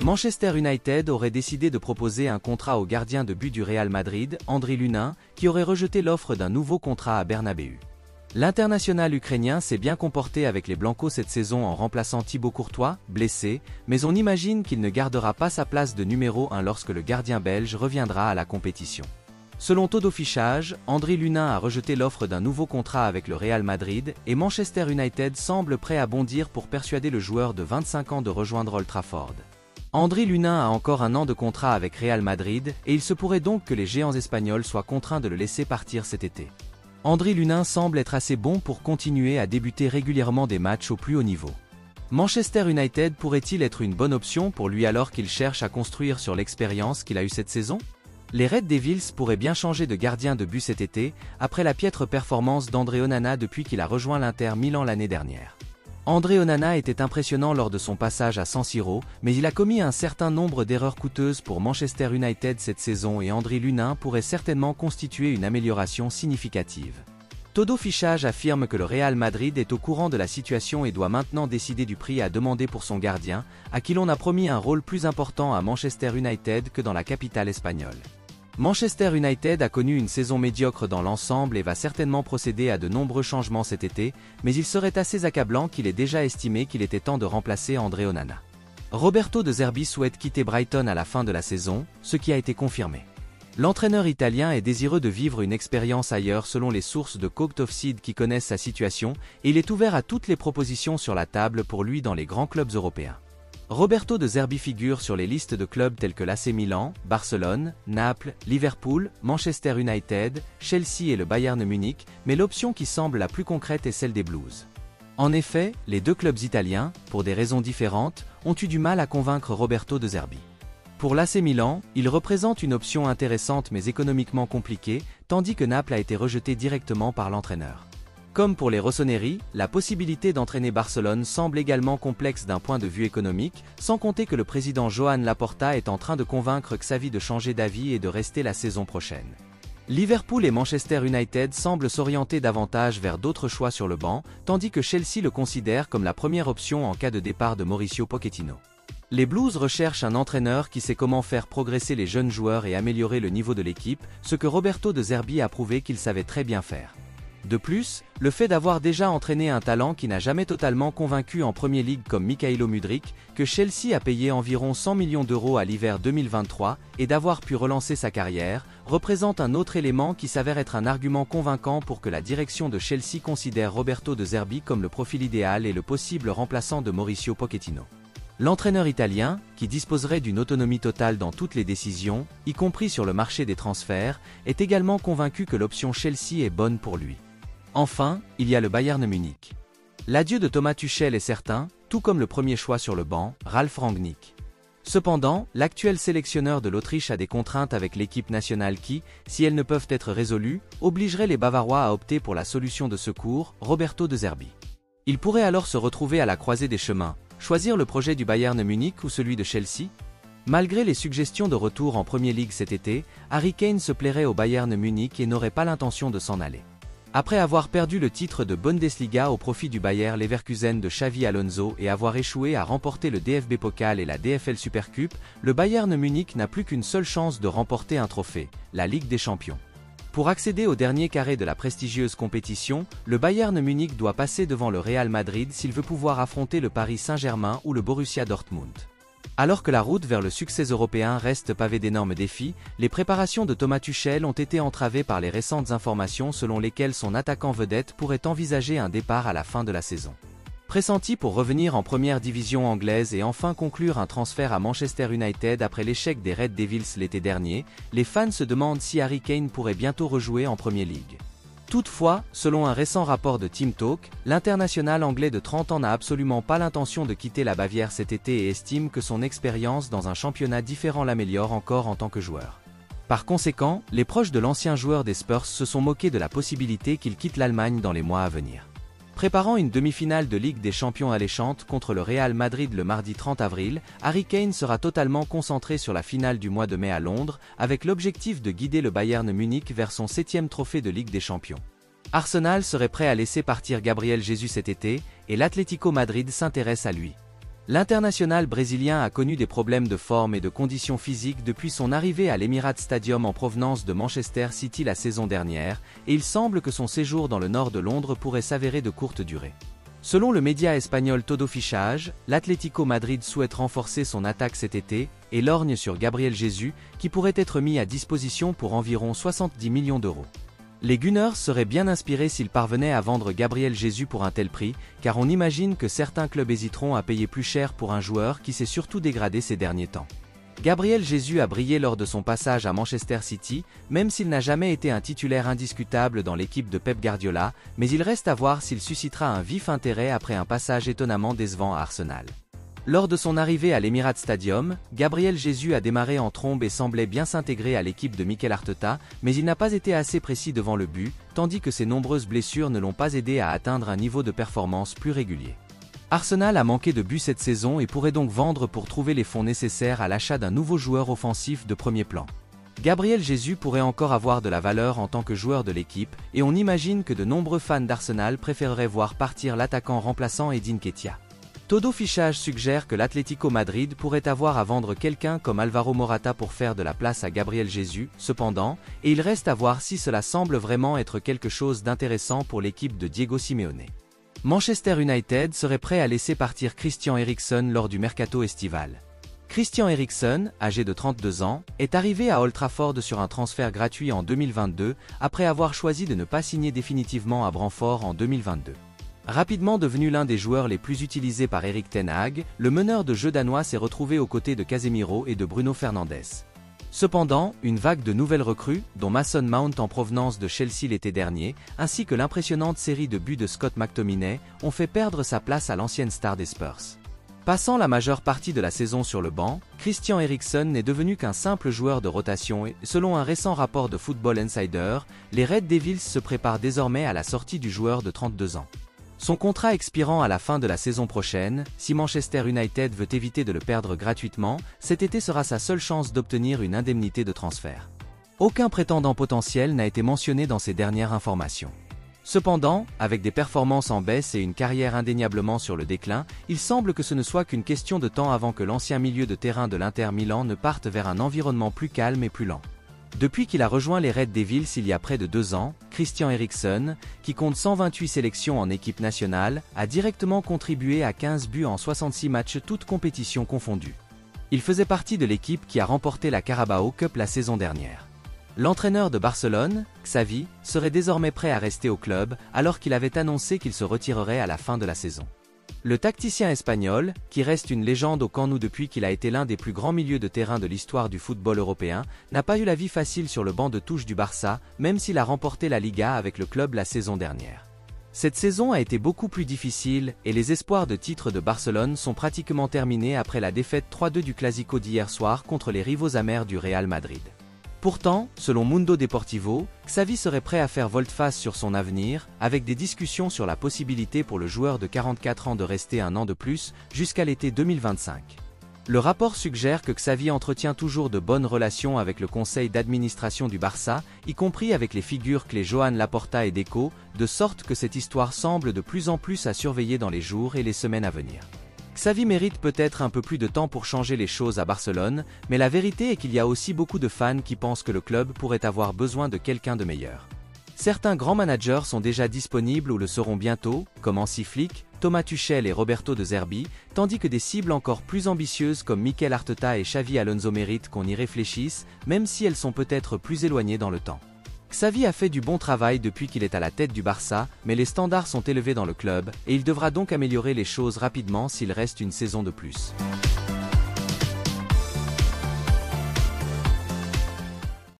Manchester United aurait décidé de proposer un contrat au gardien de but du Real Madrid, Andriy Lunin, qui aurait rejeté l'offre d'un nouveau contrat à Bernabéu. L'international ukrainien s'est bien comporté avec les Blancos cette saison en remplaçant Thibaut Courtois, blessé, mais on imagine qu'il ne gardera pas sa place de numéro 1 lorsque le gardien belge reviendra à la compétition. Selon Todo Fichage, Andriy Lunin a rejeté l'offre d'un nouveau contrat avec le Real Madrid et Manchester United semble prêt à bondir pour persuader le joueur de 25 ans de rejoindre Old Trafford. Andriy Lunin a encore un an de contrat avec Real Madrid et il se pourrait donc que les géants espagnols soient contraints de le laisser partir cet été. Andriy Lunin semble être assez bon pour continuer à débuter régulièrement des matchs au plus haut niveau. Manchester United pourrait-il être une bonne option pour lui alors qu'il cherche à construire sur l'expérience qu'il a eue cette saison? Les Red Devils pourraient bien changer de gardien de but cet été, après la piètre performance d'André Onana depuis qu'il a rejoint l'Inter Milan l'année dernière. André Onana était impressionnant lors de son passage à San Siro, mais il a commis un certain nombre d'erreurs coûteuses pour Manchester United cette saison et Andriy Lunin pourrait certainement constituer une amélioration significative. Todo Fichage affirme que le Real Madrid est au courant de la situation et doit maintenant décider du prix à demander pour son gardien, à qui l'on a promis un rôle plus important à Manchester United que dans la capitale espagnole. Manchester United a connu une saison médiocre dans l'ensemble et va certainement procéder à de nombreux changements cet été, mais il serait assez accablant qu'il ait déjà estimé qu'il était temps de remplacer André Onana. Roberto De Zerbi souhaite quitter Brighton à la fin de la saison, ce qui a été confirmé. L'entraîneur italien est désireux de vivre une expérience ailleurs selon les sources de Court of Seed qui connaissent sa situation, et il est ouvert à toutes les propositions sur la table pour lui dans les grands clubs européens. Roberto De Zerbi figure sur les listes de clubs tels que l'AC Milan, Barcelone, Naples, Liverpool, Manchester United, Chelsea et le Bayern Munich, mais l'option qui semble la plus concrète est celle des Blues. En effet, les deux clubs italiens, pour des raisons différentes, ont eu du mal à convaincre Roberto De Zerbi. Pour l'AC Milan, il représente une option intéressante mais économiquement compliquée, tandis que Naples a été rejeté directement par l'entraîneur. Comme pour les Rossoneri, la possibilité d'entraîner Barcelone semble également complexe d'un point de vue économique, sans compter que le président Joan Laporta est en train de convaincre Xavi de changer d'avis et de rester la saison prochaine. Liverpool et Manchester United semblent s'orienter davantage vers d'autres choix sur le banc, tandis que Chelsea le considère comme la première option en cas de départ de Mauricio Pochettino. Les Blues recherchent un entraîneur qui sait comment faire progresser les jeunes joueurs et améliorer le niveau de l'équipe, ce que Roberto De Zerbi a prouvé qu'il savait très bien faire. De plus, le fait d'avoir déjà entraîné un talent qui n'a jamais totalement convaincu en Premier League comme Mykhailo Mudryk, que Chelsea a payé environ 100 millions d'euros à l'hiver 2023, et d'avoir pu relancer sa carrière, représente un autre élément qui s'avère être un argument convaincant pour que la direction de Chelsea considère Roberto De Zerbi comme le profil idéal et le possible remplaçant de Mauricio Pochettino. L'entraîneur italien, qui disposerait d'une autonomie totale dans toutes les décisions, y compris sur le marché des transferts, est également convaincu que l'option Chelsea est bonne pour lui. Enfin, il y a le Bayern Munich. L'adieu de Thomas Tuchel est certain, tout comme le premier choix sur le banc, Ralf Rangnick. Cependant, l'actuel sélectionneur de l'Autriche a des contraintes avec l'équipe nationale qui, si elles ne peuvent être résolues, obligeraient les Bavarois à opter pour la solution de secours, Roberto De Zerbi. Il pourrait alors se retrouver à la croisée des chemins, choisir le projet du Bayern Munich ou celui de Chelsea. Malgré les suggestions de retour en Premier League cet été, Harry Kane se plairait au Bayern Munich et n'aurait pas l'intention de s'en aller. Après avoir perdu le titre de Bundesliga au profit du Bayer Leverkusen de Xavi Alonso et avoir échoué à remporter le DFB Pokal et la DFL Supercup, le Bayern Munich n'a plus qu'une seule chance de remporter un trophée, la Ligue des Champions. Pour accéder au dernier carré de la prestigieuse compétition, le Bayern Munich doit passer devant le Real Madrid s'il veut pouvoir affronter le Paris Saint-Germain ou le Borussia Dortmund. Alors que la route vers le succès européen reste pavée d'énormes défis, les préparations de Thomas Tuchel ont été entravées par les récentes informations selon lesquelles son attaquant vedette pourrait envisager un départ à la fin de la saison. Pressenti pour revenir en première division anglaise et enfin conclure un transfert à Manchester United après l'échec des Red Devils l'été dernier, les fans se demandent si Harry Kane pourrait bientôt rejouer en Premier League. Toutefois, selon un récent rapport de Team Talk, l'international anglais de 30 ans n'a absolument pas l'intention de quitter la Bavière cet été et estime que son expérience dans un championnat différent l'améliore encore en tant que joueur. Par conséquent, les proches de l'ancien joueur des Spurs se sont moqués de la possibilité qu'il quitte l'Allemagne dans les mois à venir. Préparant une demi-finale de Ligue des Champions alléchante contre le Real Madrid le mardi 30 avril, Harry Kane sera totalement concentré sur la finale du mois de mai à Londres, avec l'objectif de guider le Bayern Munich vers son 7e trophée de Ligue des Champions. Arsenal serait prêt à laisser partir Gabriel Jesus cet été, et l'Atlético Madrid s'intéresse à lui. L'international brésilien a connu des problèmes de forme et de conditions physiques depuis son arrivée à l'Emirates Stadium en provenance de Manchester City la saison dernière, et il semble que son séjour dans le nord de Londres pourrait s'avérer de courte durée. Selon le média espagnol Todo Fichaje, l'Atlético Madrid souhaite renforcer son attaque cet été et lorgne sur Gabriel Jesus, qui pourrait être mis à disposition pour environ 70 millions d'euros. Les Gunners seraient bien inspirés s'ils parvenaient à vendre Gabriel Jesus pour un tel prix, car on imagine que certains clubs hésiteront à payer plus cher pour un joueur qui s'est surtout dégradé ces derniers temps. Gabriel Jesus a brillé lors de son passage à Manchester City, même s'il n'a jamais été un titulaire indiscutable dans l'équipe de Pep Guardiola, mais il reste à voir s'il suscitera un vif intérêt après un passage étonnamment décevant à Arsenal. Lors de son arrivée à l'Emirates Stadium, Gabriel Jesus a démarré en trombe et semblait bien s'intégrer à l'équipe de Mikel Arteta, mais il n'a pas été assez précis devant le but, tandis que ses nombreuses blessures ne l'ont pas aidé à atteindre un niveau de performance plus régulier. Arsenal a manqué de buts cette saison et pourrait donc vendre pour trouver les fonds nécessaires à l'achat d'un nouveau joueur offensif de premier plan. Gabriel Jesus pourrait encore avoir de la valeur en tant que joueur de l'équipe, et on imagine que de nombreux fans d'Arsenal préféreraient voir partir l'attaquant remplaçant Edin Nketiah. Todo Fichaje suggère que l'Atlético Madrid pourrait avoir à vendre quelqu'un comme Alvaro Morata pour faire de la place à Gabriel Jesus, cependant, et il reste à voir si cela semble vraiment être quelque chose d'intéressant pour l'équipe de Diego Simeone. Manchester United serait prêt à laisser partir Christian Eriksen lors du mercato estival. Christian Eriksen, âgé de 32 ans, est arrivé à Old Trafford sur un transfert gratuit en 2022, après avoir choisi de ne pas signer définitivement à Brentford en 2022. Rapidement devenu l'un des joueurs les plus utilisés par Erik ten Hag, le meneur de jeu danois s'est retrouvé aux côtés de Casemiro et de Bruno Fernandes. Cependant, une vague de nouvelles recrues, dont Mason Mount en provenance de Chelsea l'été dernier, ainsi que l'impressionnante série de buts de Scott McTominay, ont fait perdre sa place à l'ancienne star des Spurs. Passant la majeure partie de la saison sur le banc, Christian Eriksen n'est devenu qu'un simple joueur de rotation et, selon un récent rapport de Football Insider, les Red Devils se préparent désormais à la sortie du joueur de 32 ans. Son contrat expirant à la fin de la saison prochaine, si Manchester United veut éviter de le perdre gratuitement, cet été sera sa seule chance d'obtenir une indemnité de transfert. Aucun prétendant potentiel n'a été mentionné dans ces dernières informations. Cependant, avec des performances en baisse et une carrière indéniablement sur le déclin, il semble que ce ne soit qu'une question de temps avant que l'ancien milieu de terrain de l'Inter Milan ne parte vers un environnement plus calme et plus lent. Depuis qu'il a rejoint les Red Devils il y a près de 2 ans, Christian Eriksen, qui compte 128 sélections en équipe nationale, a directement contribué à 15 buts en 66 matchs toutes compétitions confondues. Il faisait partie de l'équipe qui a remporté la Carabao Cup la saison dernière. L'entraîneur de Barcelone, Xavi, serait désormais prêt à rester au club alors qu'il avait annoncé qu'il se retirerait à la fin de la saison. Le tacticien espagnol, qui reste une légende au Camp Nou depuis qu'il a été l'un des plus grands milieux de terrain de l'histoire du football européen, n'a pas eu la vie facile sur le banc de touche du Barça, même s'il a remporté la Liga avec le club la saison dernière. Cette saison a été beaucoup plus difficile et les espoirs de titre de Barcelone sont pratiquement terminés après la défaite 3-2 du Clásico d'hier soir contre les rivaux amers du Real Madrid. Pourtant, selon Mundo Deportivo, Xavi serait prêt à faire volte-face sur son avenir, avec des discussions sur la possibilité pour le joueur de 44 ans de rester un an de plus, jusqu'à l'été 2025. Le rapport suggère que Xavi entretient toujours de bonnes relations avec le conseil d'administration du Barça, y compris avec les figures clés Joan Laporta et Deco, de sorte que cette histoire semble de plus en plus à surveiller dans les jours et les semaines à venir. Xavi mérite peut-être un peu plus de temps pour changer les choses à Barcelone, mais la vérité est qu'il y a aussi beaucoup de fans qui pensent que le club pourrait avoir besoin de quelqu'un de meilleur. Certains grands managers sont déjà disponibles ou le seront bientôt, comme Hansi Flick, Thomas Tuchel et Roberto De Zerbi, tandis que des cibles encore plus ambitieuses comme Mikel Arteta et Xavi Alonso méritent qu'on y réfléchisse, même si elles sont peut-être plus éloignées dans le temps. Xavi a fait du bon travail depuis qu'il est à la tête du Barça, mais les standards sont élevés dans le club, et il devra donc améliorer les choses rapidement s'il reste une saison de plus.